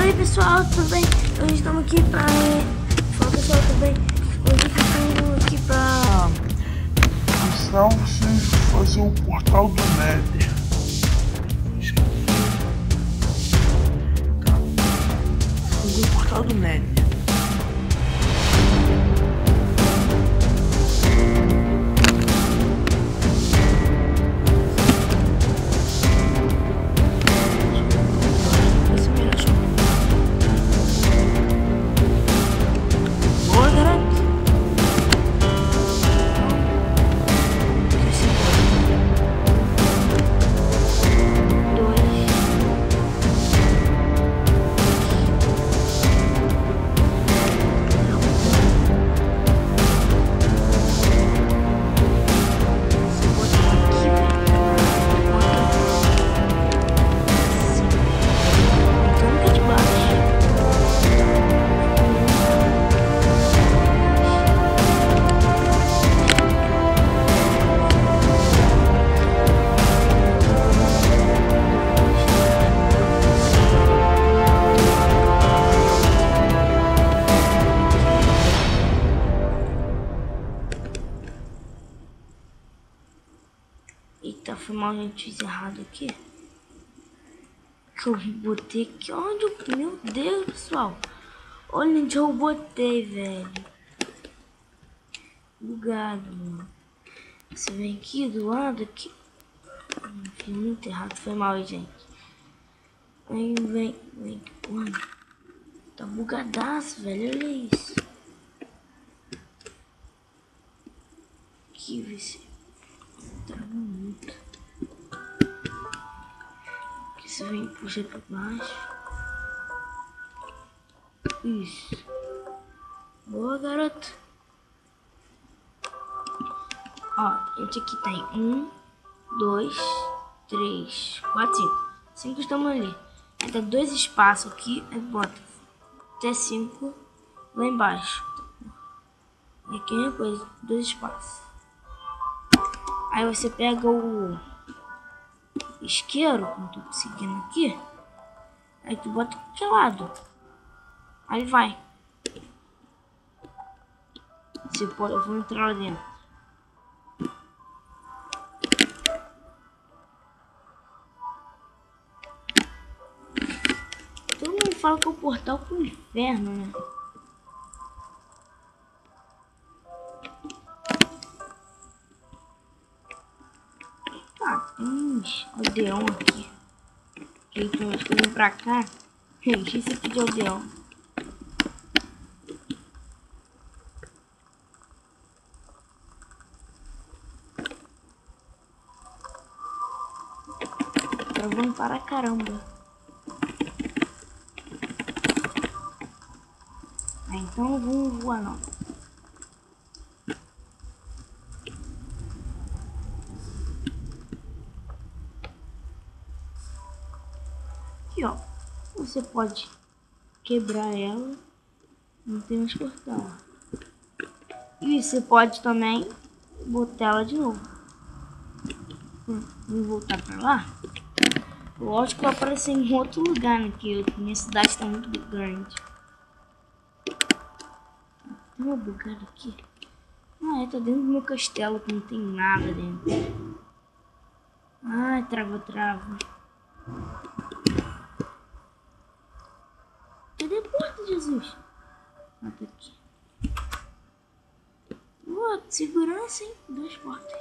Oi pessoal, tudo bem? Hoje estamos aqui pra... Fala pessoal, tudo bem? Hoje estamos aqui pra... Ensinar vocês a fazer o portal do Nether. Fazer o portal do Nether. Eita, foi mal, gente, fiz errado aqui. Que eu botei aqui, onde eu... Meu Deus, pessoal. Olha onde eu botei, velho. Bugado, mano. Você vem aqui do lado, aqui. Fiz muito errado, foi mal, gente. Aí vem, mano. Tá bugadaço, velho, olha isso. Aqui, vê se... Trava muito. Aqui você vem, puxa pra baixo. Isso. Boa, garoto. Ó, a gente aqui tem 1, 2, 3, 4, 5. 5 estamos ali. Aí tem 2 espaços aqui, aí bota até 5 lá embaixo. E aqui é a mesma coisa, 2 espaços. Aí você pega o isqueiro, como tô conseguindo aqui. Aí tu bota aqui lado. Aí vai. Você pode, eu vou entrar lá dentro. Todo mundo fala que é o portal pro inferno, né? Ah, tem uns aldeão aqui. Então acho que eu vim pra cá. Gente, esse aqui de aldeão. Travando para caramba. Ah, então não vamos voar não. Aqui ó, você pode quebrar ela, não tem mais portal. E você pode também botar ela de novo. Vamos voltar pra lá. Lógico que vai aparecer em outro lugar, né? Que minha cidade está muito grande. Tem uma bugada aqui. Ah, tá dentro do meu castelo que não tem nada dentro. Ai, trava. Cadê a porta, Jesus? Ah, tá aqui. Ué, segurança, hein? 2 portas.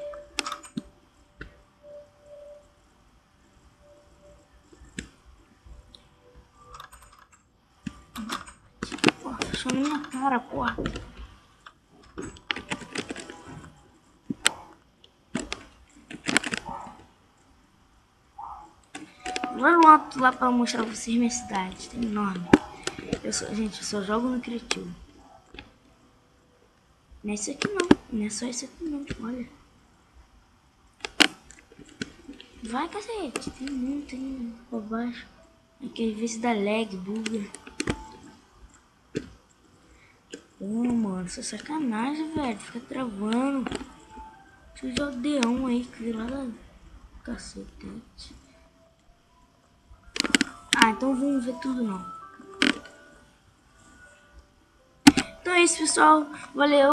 Porra, fechou na minha cara a porta. Lá no alto, lá pra mostrar pra vocês minha cidade. Tem enorme. Gente, eu só jogo no criativo. Não é isso aqui não. Não é só isso aqui não. Olha. Vai, cacete. Tem muito ainda pra baixo. Aqui às vezes dá lag, buga. Pô, mano, isso é sacanagem, velho. Fica travando. Deixa eu aldeão aí, que lá da cacetete. Ah, então vamos ver tudo não. Então é isso, pessoal. Valeu.